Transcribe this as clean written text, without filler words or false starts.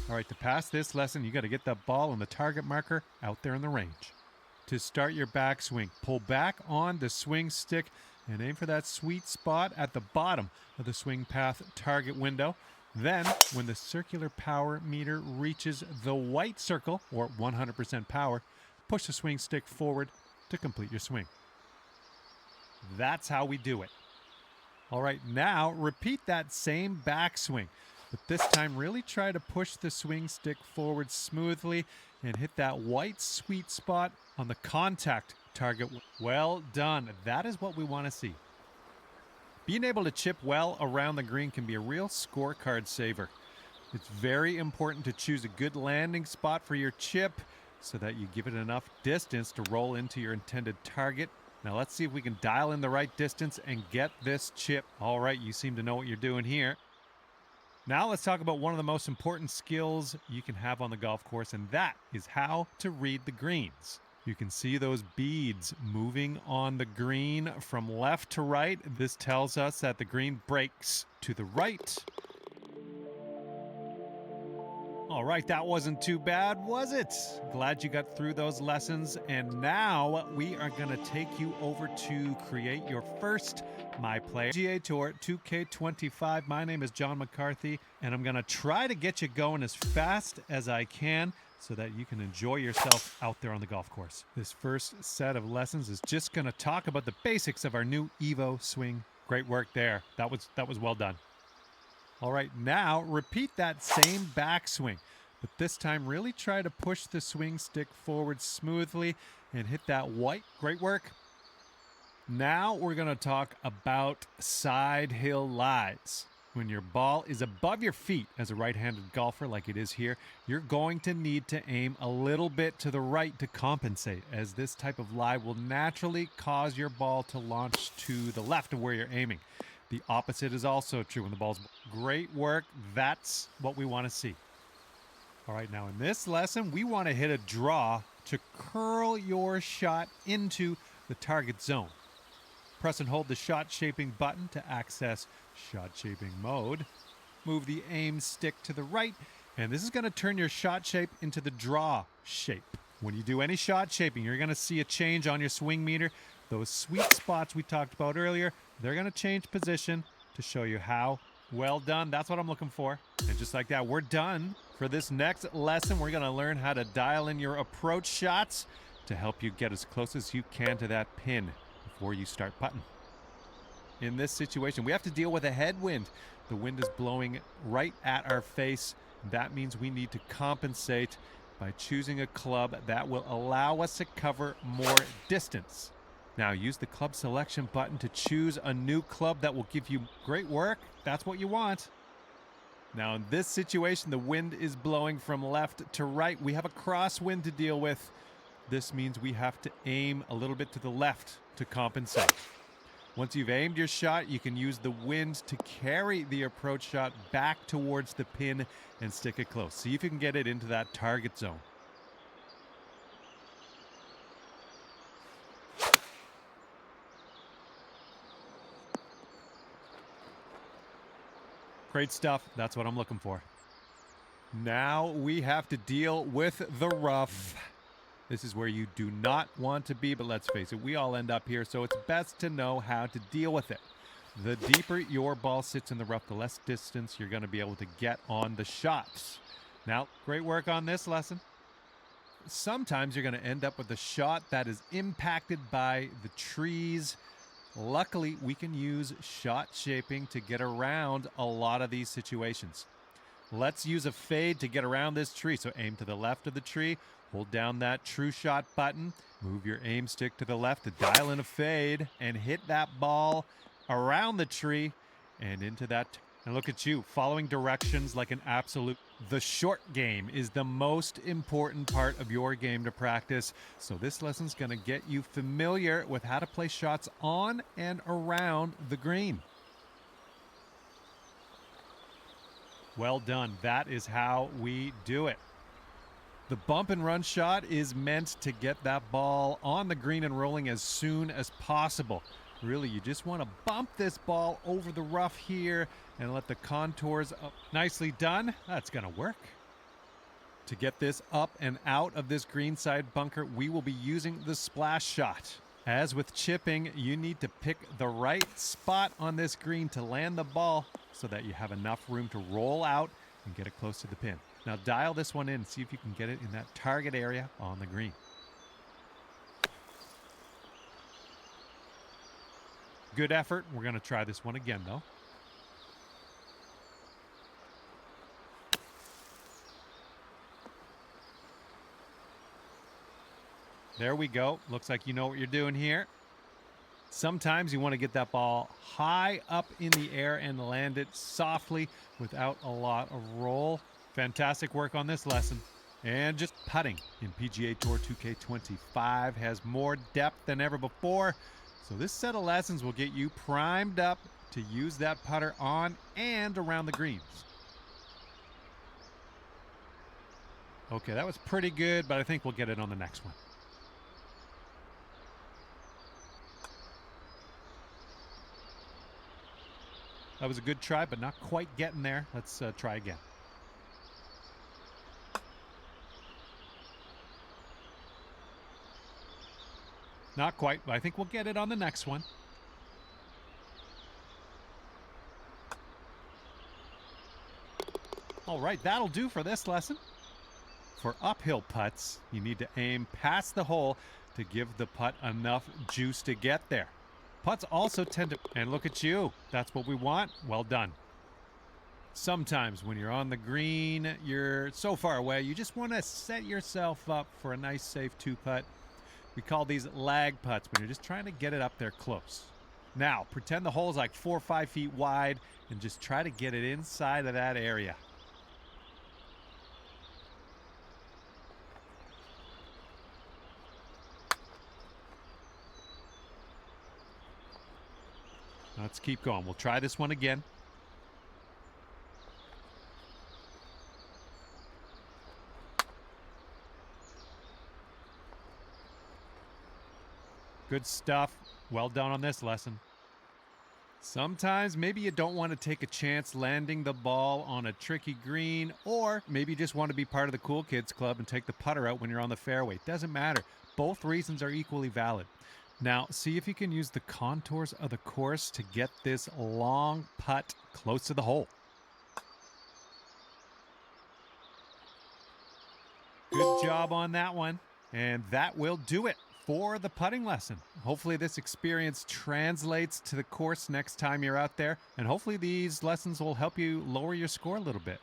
All right, to pass this lesson, you got to get that ball on the target marker out there in the range. To start your backswing, pull back on the swing stick and aim for that sweet spot at the bottom of the swing path target window. Then, when the circular power meter reaches the white circle, or 100% power, push the swing stick forward to complete your swing. That's how we do it. All right, now repeat that same backswing, but this time really try to push the swing stick forward smoothly and hit that white sweet spot on the contact target. Well done. That is what we want to see. Being able to chip well around the green can be a real scorecard saver. It's very important to choose a good landing spot for your chip so that you give it enough distance to roll into your intended target. Now let's see if we can dial in the right distance and get this chip. All right, you seem to know what you're doing here. Now let's talk about one of the most important skills you can have on the golf course, and that is how to read the greens. You can see those beads moving on the green from left to right. This tells us that the green breaks to the right. All right, that wasn't too bad, was it? Glad you got through those lessons. And now we are going to take you over to create your first My Player PGA Tour 2K25. My name is John McCarthy, and I'm going to try to get you going as fast as I can so that you can enjoy yourself out there on the golf course. This first set of lessons is just going to talk about the basics of our new Evo swing. Great work there. That was well done. All right, now repeat that same backswing, but this time really try to push the swing stick forward smoothly and hit that white. Great work. Now we're going to talk about side hill lies. When your ball is above your feet as a right-handed golfer like it is here, you're going to need to aim a little bit to the right to compensate, as this type of lie will naturally cause your ball to launch to the left of where you're aiming. The opposite is also true when the ball's... Great work. That's what we want to see. All right, now in this lesson, we want to hit a draw to curl your shot into the target zone. Press and hold the shot shaping button to access shot shaping mode. Move the aim stick to the right, and this is going to turn your shot shape into the draw shape. When you do any shot shaping, you're going to see a change on your swing meter. Those sweet spots we talked about earlier, they're going to change position to show you how. Well done. That's what I'm looking for. And just like that, we're done. For this next lesson, we're going to learn how to dial in your approach shots to help you get as close as you can to that pin before you start putting. In this situation, we have to deal with a headwind. The wind is blowing right at our face. That means we need to compensate by choosing a club that will allow us to cover more distance. Now use the club selection button to choose a new club that will give you great work. That's what you want. Now in this situation, the wind is blowing from left to right. We have a crosswind to deal with. This means we have to aim a little bit to the left to compensate. Once you've aimed your shot, you can use the wind to carry the approach shot back towards the pin and stick it close. See if you can get it into that target zone. Great stuff. That's what I'm looking for. Now we have to deal with the rough. This is where you do not want to be, but let's face it, we all end up here, so it's best to know how to deal with it. The deeper your ball sits in the rough, the less distance you're going to be able to get on the shots. Now, great work on this lesson. Sometimes you're going to end up with a shot that is impacted by the trees. Luckily, we can use shot shaping to get around a lot of these situations. Let's use a fade to get around this tree. So aim to the left of the tree, hold down that true shot button, move your aim stick to the left to dial in a fade, and hit that ball around the tree and into that. And look at you, following directions like an absolute. The short game is the most important part of your game to practice. So this lesson's going to get you familiar with how to play shots on and around the green. Well done. That is how we do it. The bump and run shot is meant to get that ball on the green and rolling as soon as possible. Really, you just want to bump this ball over the rough here and let the contours up. Nicely done. That's going to work. To get this up and out of this greenside bunker, we will be using the splash shot. As with chipping, you need to pick the right spot on this green to land the ball so that you have enough room to roll out and get it close to the pin. Now dial this one in and see if you can get it in that target area on the green. Good effort. We're going to try this one again, though. There we go. Looks like you know what you're doing here. Sometimes you want to get that ball high up in the air and land it softly without a lot of roll. Fantastic work on this lesson. And just putting in PGA Tour 2K25 has more depth than ever before. So this set of lessons will get you primed up to use that putter on and around the greens. Okay, that was pretty good, but I think we'll get it on the next one. That was a good try, but not quite getting there. Let's try again. Not quite, but I think we'll get it on the next one. All right, that'll do for this lesson. For uphill putts, you need to aim past the hole to give the putt enough juice to get there. Putts also tend to, and look at you, that's what we want. Well done. Sometimes when you're on the green, you're so far away, you just want to set yourself up for a nice, safe two-putt. We call these lag putts when you're just trying to get it up there close. Now, pretend the hole's like 4 or 5 feet wide and just try to get it inside of that area. Let's keep going. We'll try this one again. Good stuff. Well done on this lesson. Sometimes maybe you don't want to take a chance landing the ball on a tricky green, or maybe you just want to be part of the cool kids club and take the putter out when you're on the fairway. Doesn't matter. Both reasons are equally valid. Now, see if you can use the contours of the course to get this long putt close to the hole. Good job on that one. And that will do it for the putting lesson. Hopefully this experience translates to the course next time you're out there, and hopefully these lessons will help you lower your score a little bit.